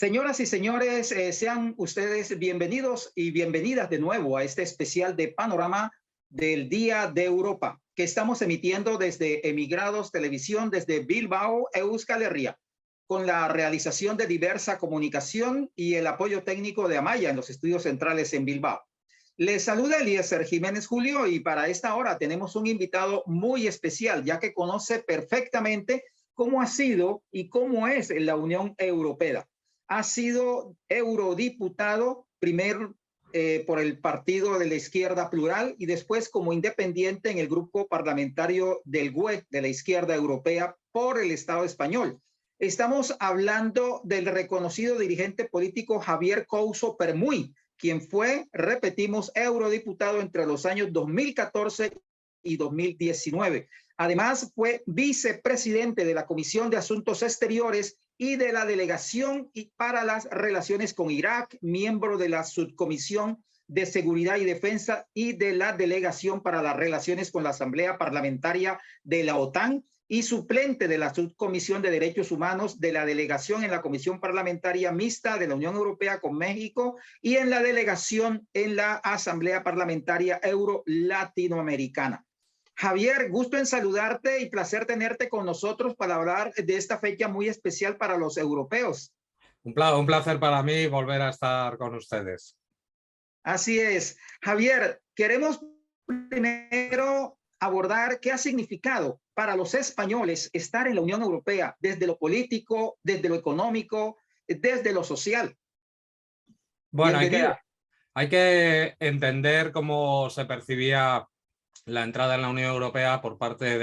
Señoras y señores, sean ustedes bienvenidos y bienvenidas de nuevo a este especial de Panorama del Día de Europa, que estamos emitiendo desde Emigrados Televisión, desde Bilbao, Euskal Herria, con la realización de diversa comunicación y el apoyo técnico de Amaya en los estudios centrales en Bilbao. Les saluda Eliezer Jiménez Julio y para esta hora tenemos un invitado muy especial, ya que conoce perfectamente cómo ha sido y cómo es la Unión Europea. Ha sido eurodiputado primero por el Partido de la Izquierda Plural y después como independiente en el grupo parlamentario del GUE, de la Izquierda Europea, por el Estado español. Estamos hablando del reconocido dirigente político Javier Couso Permuy, quien fue, repetimos, eurodiputado entre los años 2014 y 2019. Además, fue vicepresidente de la Comisión de Asuntos Exteriores y de la Delegación para las Relaciones con Irak, miembro de la Subcomisión de Seguridad y Defensa y de la Delegación para las Relaciones con la Asamblea Parlamentaria de la OTAN y suplente de la Subcomisión de Derechos Humanos de la Delegación en la Comisión Parlamentaria Mixta de la Unión Europea con México y en la Delegación en la Asamblea Parlamentaria Euro-Latinoamericana. Javier, gusto en saludarte y placer tenerte con nosotros para hablar de esta fecha muy especial para los europeos. Un placer para mí volver a estar con ustedes. Así es. Javier, queremos primero abordar qué ha significado para los españoles estar en la Unión Europea desde lo político, desde lo económico, desde lo social. Bueno, hay que entender cómo se percibía la entrada en la Unión Europea por parte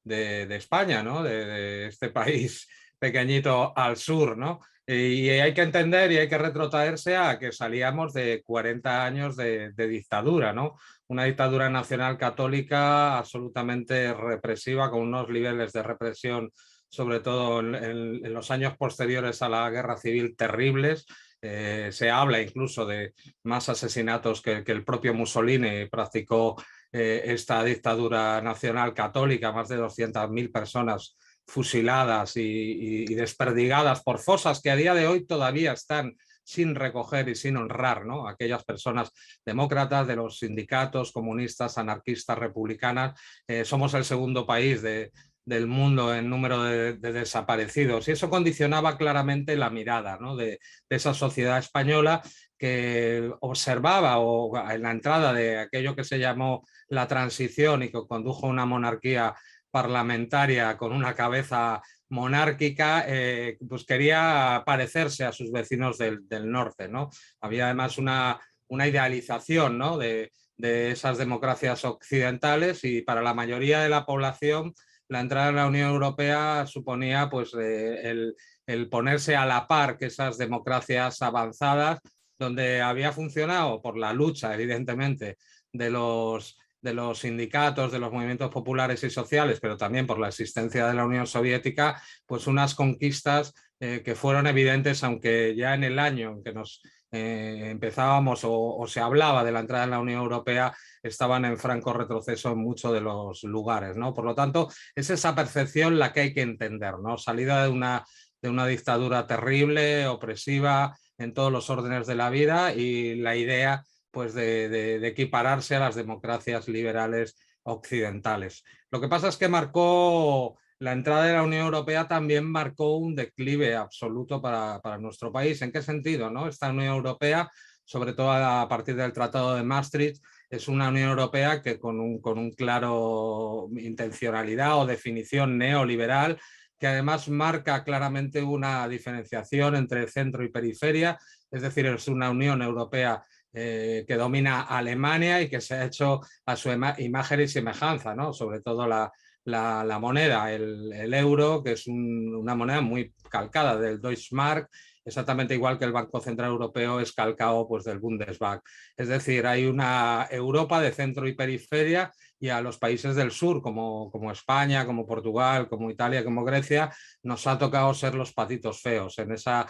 de España, ¿no? De este país pequeñito al sur, ¿no? Y hay que entender y hay que retrotraerse a que salíamos de 40 años de dictadura, ¿no? Una dictadura nacional católica absolutamente represiva, con unos niveles de represión, sobre todo en los años posteriores a la guerra civil, terribles. Se habla incluso de más asesinatos que el propio Mussolini practicó esta dictadura nacional católica, más de 200.000 personas fusiladas y desperdigadas por fosas que a día de hoy todavía están sin recoger y sin honrar, ¿no? Aquellas personas demócratas de los sindicatos, comunistas, anarquistas, republicanas. Somos el segundo país del mundo en número de desaparecidos y eso condicionaba claramente la mirada, ¿no? de esa sociedad española que observaba en la entrada de aquello que se llamó la transición y que condujo a una monarquía parlamentaria con una cabeza monárquica, pues quería parecerse a sus vecinos del norte, ¿no? Había además una idealización, ¿no? de esas democracias occidentales y para la mayoría de la población la entrada en la Unión Europea suponía pues, el ponerse a la par que esas democracias avanzadas, donde había funcionado por la lucha, evidentemente, de los sindicatos, de los movimientos populares y sociales, pero también por la existencia de la Unión Soviética, pues unas conquistas que fueron evidentes, aunque ya en el año en que nos empezábamos o se hablaba de la entrada en la Unión Europea, estaban en franco retroceso en muchos de los lugares, ¿no? Por lo tanto, es esa percepción la que hay que entender, ¿no? Salida de una dictadura terrible, opresiva en todos los órdenes de la vida y la idea pues de equipararse a las democracias liberales occidentales. Lo que pasa es que la entrada de la Unión Europea también marcó un declive absoluto para nuestro país. ¿En qué sentido, no? Esta Unión Europea, sobre todo a partir del Tratado de Maastricht, es una Unión Europea que con un claro intencionalidad o definición neoliberal, que además marca claramente una diferenciación entre centro y periferia, es decir, es una Unión Europea que domina Alemania y que se ha hecho a su imagen y semejanza, ¿no? Sobre todo la moneda, el euro, que es una moneda muy calcada del Deutschmark, exactamente igual que el Banco Central Europeo es calcado pues, del Bundesbank. Es decir, hay una Europa de centro y periferia y a los países del sur, como España, como Portugal, como Italia, como Grecia, nos ha tocado ser los patitos feos en esa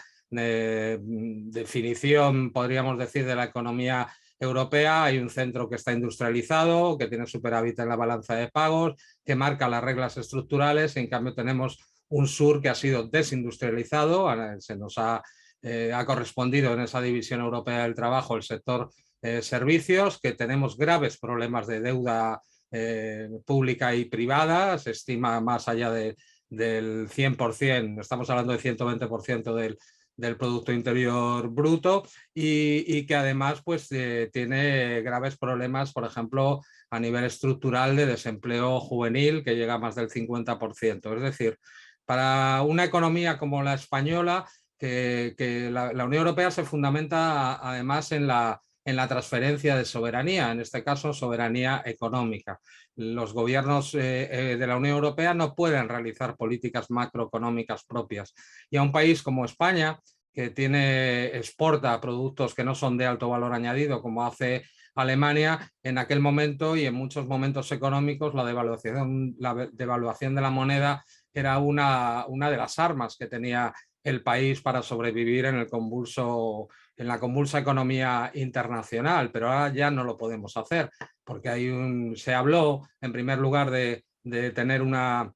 definición, podríamos decir, de la economía europea. Hay un centro que está industrializado, que tiene superávit en la balanza de pagos, que marca las reglas estructurales. En cambio tenemos un sur que ha sido desindustrializado, se nos ha ha correspondido en esa división europea del trabajo el sector servicios, que tenemos graves problemas de deuda pública y privada, se estima más allá del 100%, estamos hablando del 120% del Producto Interior Bruto y que además pues, tiene graves problemas, por ejemplo, a nivel estructural de desempleo juvenil que llega a más del 50%. Es decir, para una economía como la española, que la Unión Europea se fundamenta además en la transferencia de soberanía, en este caso soberanía económica. Los gobiernos de la Unión Europea no pueden realizar políticas macroeconómicas propias. Y a un país como España, que exporta productos que no son de alto valor añadido, como hace Alemania, en aquel momento y en muchos momentos económicos, la devaluación de la moneda era una de las armas que tenía el país para sobrevivir en la convulsa economía internacional, pero ahora ya no lo podemos hacer, porque se habló en primer lugar de tener una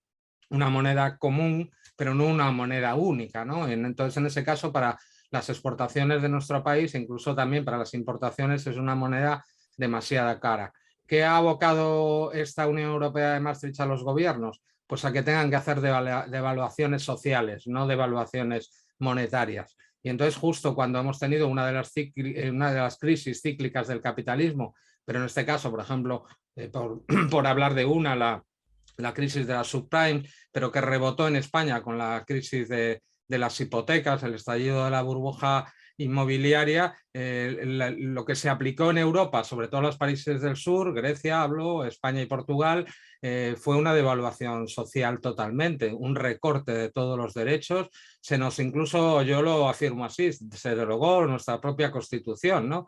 moneda común, pero no una moneda única, ¿no? Entonces, en ese caso, para las exportaciones de nuestro país, incluso también para las importaciones, es una moneda demasiado cara. ¿Qué ha abocado esta Unión Europea de Maastricht a los gobiernos? Pues a que tengan que hacer devaluaciones sociales, no devaluaciones monetarias. Y entonces justo cuando hemos tenido una de las crisis cíclicas del capitalismo, pero en este caso, por ejemplo, por hablar de la crisis de la subprime, pero que rebotó en España con la crisis de las hipotecas, el estallido de la burbuja inmobiliaria, lo que se aplicó en Europa, sobre todo en los países del sur, Grecia, hablo, España y Portugal, fue una devaluación social totalmente, un recorte de todos los derechos. Incluso, yo lo afirmo así, se derogó nuestra propia Constitución, ¿no?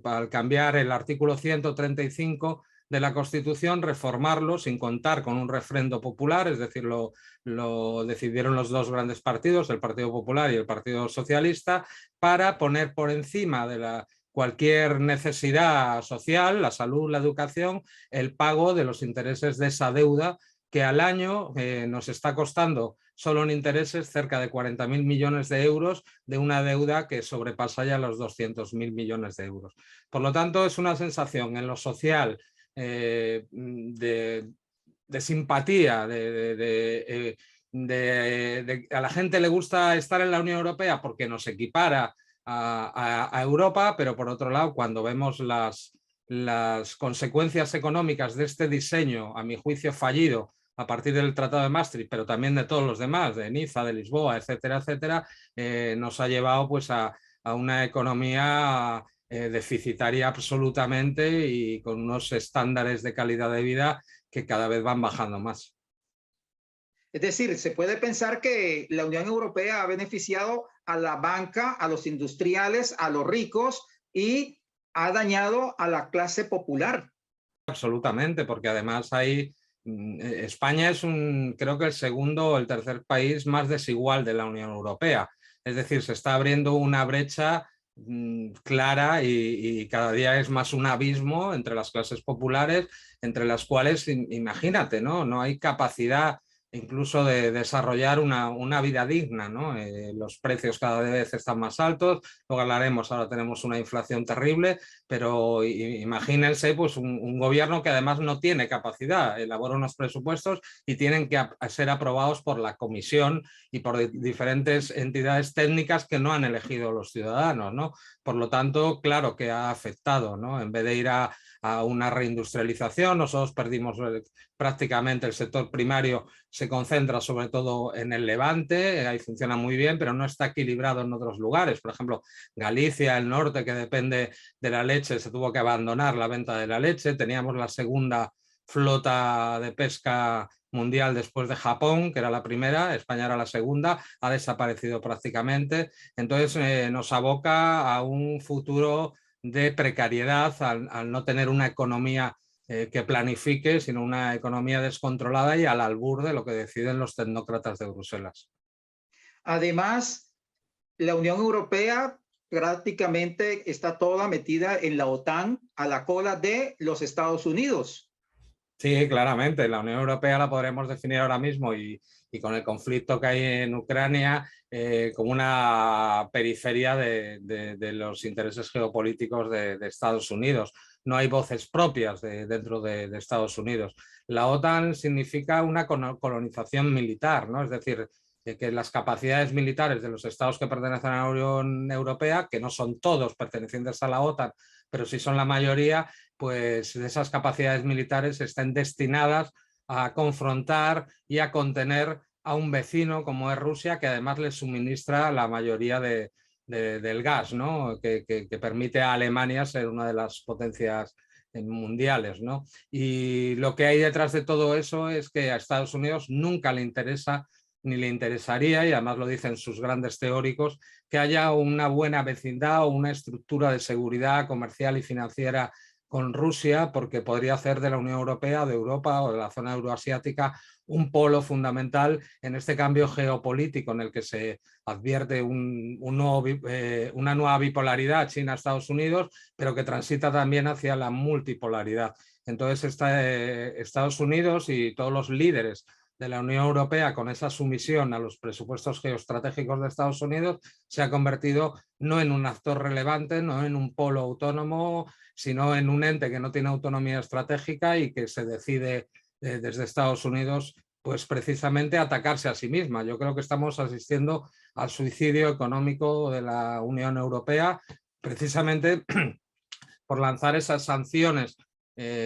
Al cambiar el artículo 135 de la Constitución, reformarlo sin contar con un refrendo popular, es decir, lo decidieron los dos grandes partidos, el Partido Popular y el Partido Socialista, para poner por encima de cualquier necesidad social, la salud, la educación, el pago de los intereses de esa deuda que al año nos está costando solo en intereses cerca de 40.000 millones de euros de una deuda que sobrepasa ya los 200.000 millones de euros. Por lo tanto, es una sensación en lo social de simpatía, a la gente le gusta estar en la Unión Europea porque nos equipara a Europa, pero por otro lado, cuando vemos las consecuencias económicas de este diseño, a mi juicio fallido, a partir del Tratado de Maastricht, pero también de todos los demás, de Niza, de Lisboa, etcétera, etcétera, nos ha llevado pues a una economía deficitaria absolutamente y con unos estándares de calidad de vida que cada vez van bajando más. Es decir, se puede pensar que la Unión Europea ha beneficiado a la banca, a los industriales, a los ricos y ha dañado a la clase popular. Absolutamente, porque además España es creo que el segundo o el tercer país más desigual de la Unión Europea. Es decir, se está abriendo una brecha clara y cada día es más un abismo entre las clases populares, entre las cuales, imagínate, no hay capacidad incluso de desarrollar una vida digna, ¿no? Los precios cada vez están más altos, luego hablaremos, ahora tenemos una inflación terrible, pero imagínense pues un gobierno que además no tiene capacidad, elabora unos presupuestos y tienen que ser aprobados por la Comisión y por diferentes entidades técnicas que no han elegido los ciudadanos, ¿no? Por lo tanto, claro que ha afectado, ¿no? En vez de ir a una reindustrialización, nosotros perdimos prácticamente el sector primario, se concentra sobre todo en el Levante, ahí funciona muy bien, pero no está equilibrado en otros lugares. Por ejemplo, Galicia, el norte, que depende de la leche, se tuvo que abandonar la venta de la leche. Teníamos la segunda flota de pesca mundial después de Japón, que era la primera, España era la segunda, ha desaparecido prácticamente. Entonces nos aboca a un futuro de precariedad al no tener una economía que planifique, sino una economía descontrolada y al albur de lo que deciden los tecnócratas de Bruselas. Además, la Unión Europea prácticamente está toda metida en la OTAN a la cola de los Estados Unidos. Sí, claramente. La Unión Europea la podremos definir ahora mismo y y con el conflicto que hay en Ucrania como una periferia de los intereses geopolíticos de Estados Unidos. No hay voces propias dentro de Estados Unidos. La OTAN significa una colonización militar, ¿no? Es decir, que las capacidades militares de los estados que pertenecen a la Unión Europea, que no son todos pertenecientes a la OTAN, pero sí son la mayoría, pues esas capacidades militares están destinadas a confrontar y a contener a un vecino como es Rusia, que además le suministra la mayoría del gas, ¿no? que permite a Alemania ser una de las potencias mundiales, ¿no? Y lo que hay detrás de todo eso es que a Estados Unidos nunca le interesa ni le interesaría, y además lo dicen sus grandes teóricos, que haya una buena vecindad o una estructura de seguridad comercial y financiera con Rusia, porque podría hacer de la Unión Europea, de Europa o de la zona euroasiática un polo fundamental en este cambio geopolítico en el que se advierte una nueva bipolaridad China-Estados Unidos, pero que transita también hacia la multipolaridad. Entonces Estados Unidos y todos los líderes de la Unión Europea, con esa sumisión a los presupuestos geoestratégicos de Estados Unidos, se ha convertido no en un actor relevante, no en un polo autónomo, sino en un ente que no tiene autonomía estratégica y que se decide desde Estados Unidos, pues precisamente atacarse a sí misma. Yo creo que estamos asistiendo al suicidio económico de la Unión Europea, precisamente por lanzar esas sanciones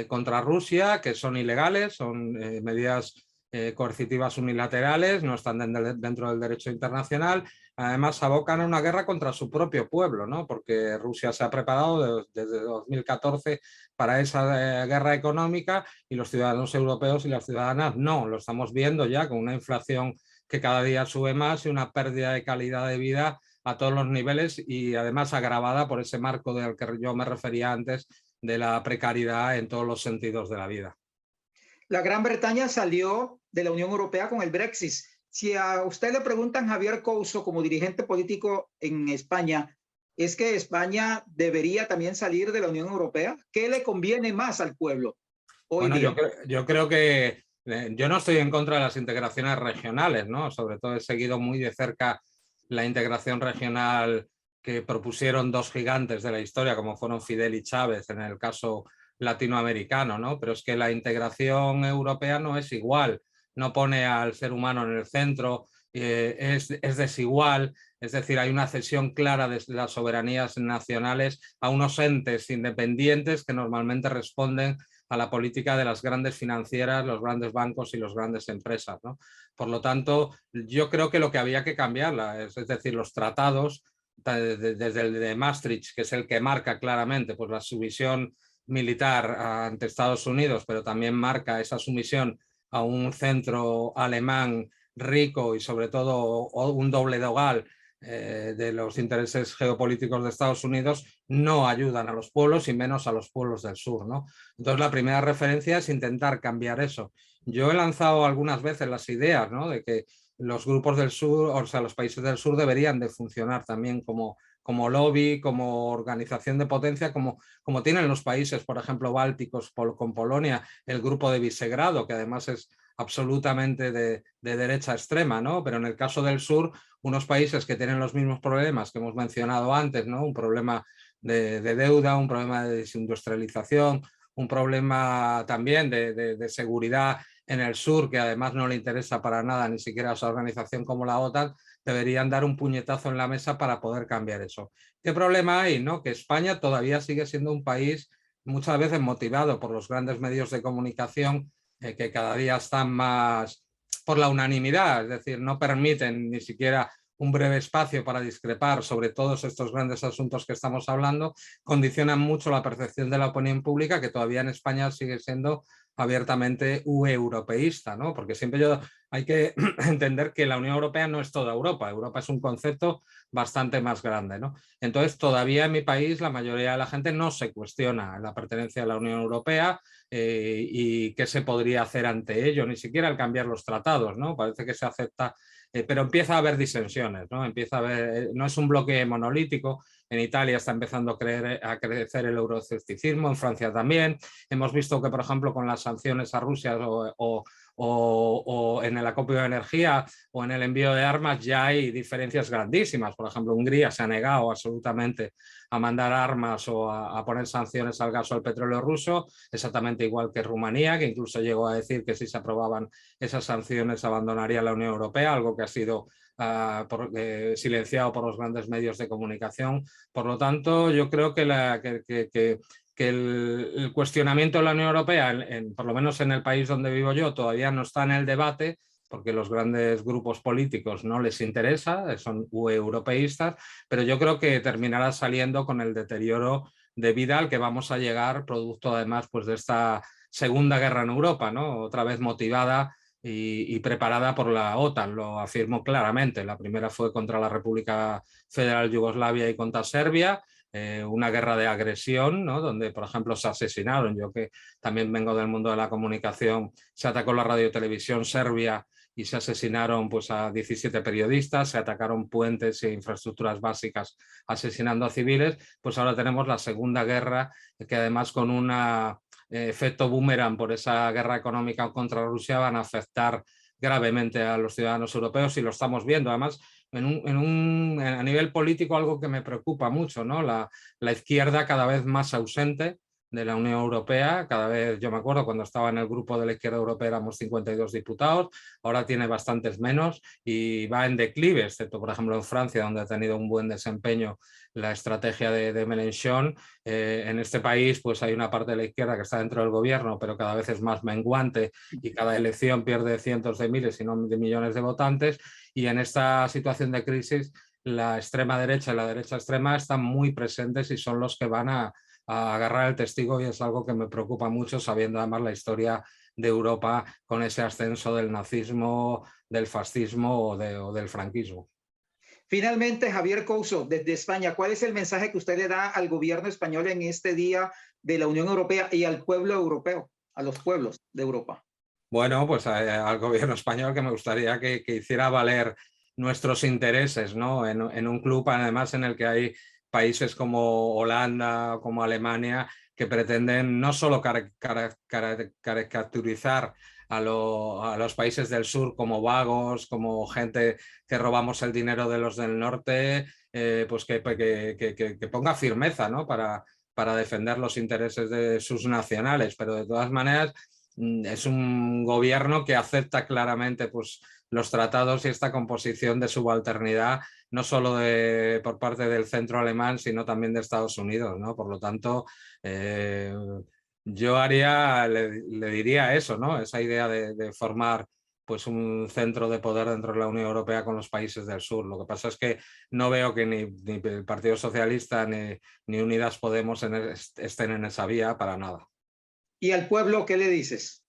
contra Rusia, que son ilegales, son medidas coercitivas unilaterales, no están dentro del derecho internacional. Además, abocan a una guerra contra su propio pueblo, ¿no? Porque Rusia se ha preparado desde 2014 para esa guerra económica, y los ciudadanos europeos y las ciudadanas no. Lo estamos viendo ya con una inflación que cada día sube más y una pérdida de calidad de vida a todos los niveles, y además agravada por ese marco del que yo me refería antes, de la precariedad en todos los sentidos de la vida. La Gran Bretaña salió de la Unión Europea con el Brexit. Si a usted le preguntan, Javier Couso, como dirigente político en España, ¿es que España debería también salir de la Unión Europea? ¿Qué le conviene más al pueblo hoy día? Yo creo que yo no estoy en contra de las integraciones regionales, ¿no? Sobre todo he seguido muy de cerca la integración regional que propusieron dos gigantes de la historia, como fueron Fidel y Chávez en el caso latinoamericano, ¿no? Pero es que la integración europea no es igual, no pone al ser humano en el centro, es desigual, es decir, hay una cesión clara de las soberanías nacionales a unos entes independientes que normalmente responden a la política de las grandes financieras, los grandes bancos y las grandes empresas, ¿no? Por lo tanto, yo creo que lo que había que cambiarla, es decir, los tratados, desde el de Maastricht, que es el que marca claramente pues, la sumisión militar ante Estados Unidos, pero también marca esa sumisión a un centro alemán rico y sobre todo un doble dogal de los intereses geopolíticos de Estados Unidos, no ayudan a los pueblos y menos a los pueblos del sur, ¿no? Entonces la primera referencia es intentar cambiar eso. Yo he lanzado algunas veces las ideas, ¿no? De que los grupos del sur, o sea, los países del sur deberían de funcionar también como lobby, como organización de potencia, como tienen los países, por ejemplo, bálticos con Polonia, el grupo de Visegrado, que además es absolutamente de derecha extrema, ¿no? Pero en el caso del sur, unos países que tienen los mismos problemas que hemos mencionado antes, ¿no? Un problema de deuda, un problema de desindustrialización, un problema también de seguridad en el sur, que además no le interesa para nada ni siquiera a esa organización como la OTAN, deberían dar un puñetazo en la mesa para poder cambiar eso. ¿Qué problema hay? ¿No? Que España todavía sigue siendo un país muchas veces motivado por los grandes medios de comunicación que cada día están más por la unanimidad, es decir, no permiten ni siquiera un breve espacio para discrepar sobre todos estos grandes asuntos que estamos hablando, condicionan mucho la percepción de la opinión pública, que todavía en España sigue siendo abiertamente europeísta, ¿no? Porque siempre hay que entender que la Unión Europea no es toda Europa. Europa es un concepto bastante más grande, ¿no? Entonces, todavía en mi país la mayoría de la gente no se cuestiona la pertenencia a la Unión Europea y qué se podría hacer ante ello, ni siquiera al cambiar los tratados, ¿no? Parece que se acepta, pero empieza a haber disensiones, ¿no? No es un bloque monolítico, en Italia está empezando a crecer el euroescepticismo, en Francia también. Hemos visto que, por ejemplo, con las sanciones a Rusia o en el acopio de energía o en el envío de armas ya hay diferencias grandísimas. Por ejemplo, Hungría se ha negado absolutamente a mandar armas o a poner sanciones al gas o al petróleo ruso, exactamente igual que Rumanía, que incluso llegó a decir que si se aprobaban esas sanciones abandonaría la Unión Europea, algo que ha sido silenciado por los grandes medios de comunicación. Por lo tanto, yo creo que el cuestionamiento de la Unión Europea, por lo menos en el país donde vivo yo, todavía no está en el debate, porque los grandes grupos políticos no les interesa, son europeístas, pero yo creo que terminará saliendo con el deterioro de vida al que vamos a llegar, producto además pues, de esta segunda guerra en Europa, ¿no? Otra vez motivada y preparada por la OTAN, lo afirmó claramente. La primera fue contra la República Federal Yugoslavia y contra Serbia, una guerra de agresión, ¿no? Donde, por ejemplo, se asesinaron. Yo que también vengo del mundo de la comunicación, se atacó la radio y televisión serbia y se asesinaron pues, a 17 periodistas, se atacaron puentes e infraestructuras básicas asesinando a civiles. Pues ahora tenemos la segunda guerra, que además con un efecto boomerang por esa guerra económica contra Rusia van a afectar gravemente a los ciudadanos europeos y lo estamos viendo. Además, a nivel político, algo que me preocupa mucho, ¿no? La izquierda cada vez más ausente de la Unión Europea. Cada vez, yo me acuerdo cuando estaba en el grupo de la izquierda europea éramos 52 diputados, ahora tiene bastantes menos y va en declive, excepto por ejemplo en Francia, donde ha tenido un buen desempeño la estrategia de Mélenchon. En este país pues hay una parte de la izquierda que está dentro del gobierno, pero cada vez es más menguante y cada elección pierde cientos de miles, si no de millones de votantes. Y en esta situación de crisis, la extrema derecha y la derecha extrema están muy presentes y son los que van a agarrar el testigo, y es algo que me preocupa mucho, sabiendo además la historia de Europa con ese ascenso del nazismo, del fascismo o del franquismo. Finalmente, Javier Couso, desde España, ¿cuál es el mensaje que usted le da al gobierno español en este día de la Unión Europea y al pueblo europeo, a los pueblos de Europa? Bueno, pues al gobierno español que me gustaría que hiciera valer nuestros intereses, ¿no? En un club además en el que hay países como Holanda, como Alemania, que pretenden no solo caricaturizar a los países del sur como vagos, como gente que robamos el dinero de los del norte, pues que ponga firmeza, ¿no? para defender los intereses de sus nacionales, pero de todas maneras es un gobierno que acepta claramente pues, los tratados y esta composición de subalternidad, no solo por parte del centro alemán, sino también de Estados Unidos, ¿no? Por lo tanto, yo le diría eso, ¿no? Esa idea de formar pues, un centro de poder dentro de la Unión Europea con los países del sur. Lo que pasa es que no veo que ni el Partido Socialista ni Unidas Podemos estén en esa vía para nada. ¿Y al pueblo qué le dices?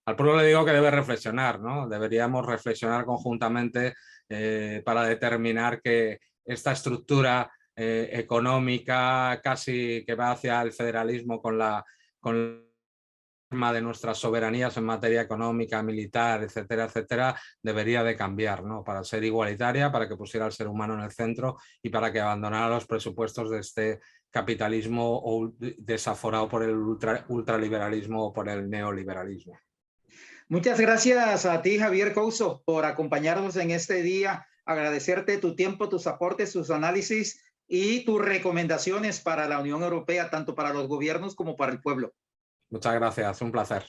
Al pueblo le digo que debe reflexionar, ¿no? Deberíamos reflexionar conjuntamente para determinar que esta estructura económica casi que va hacia el federalismo con la forma de nuestras soberanías en materia económica, militar, etcétera, etcétera, debería de cambiar, ¿no? Para ser igualitaria, para que pusiera al ser humano en el centro y para que abandonara los presupuestos de este capitalismo desaforado por el ultraliberalismo o por el neoliberalismo. Muchas gracias a ti, Javier Couso, por acompañarnos en este día. Agradecerte tu tiempo, tus aportes, tus análisis y tus recomendaciones para la Unión Europea, tanto para los gobiernos como para el pueblo. Muchas gracias, un placer.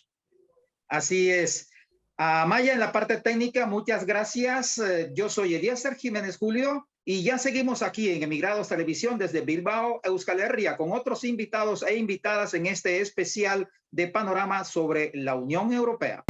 Así es. A Maya en la parte técnica, muchas gracias. Yo soy Eliezer Jiménez Julio y ya seguimos aquí en Emigrados Televisión desde Bilbao, Euskal Herria, con otros invitados e invitadas en este especial de Panorama sobre la Unión Europea.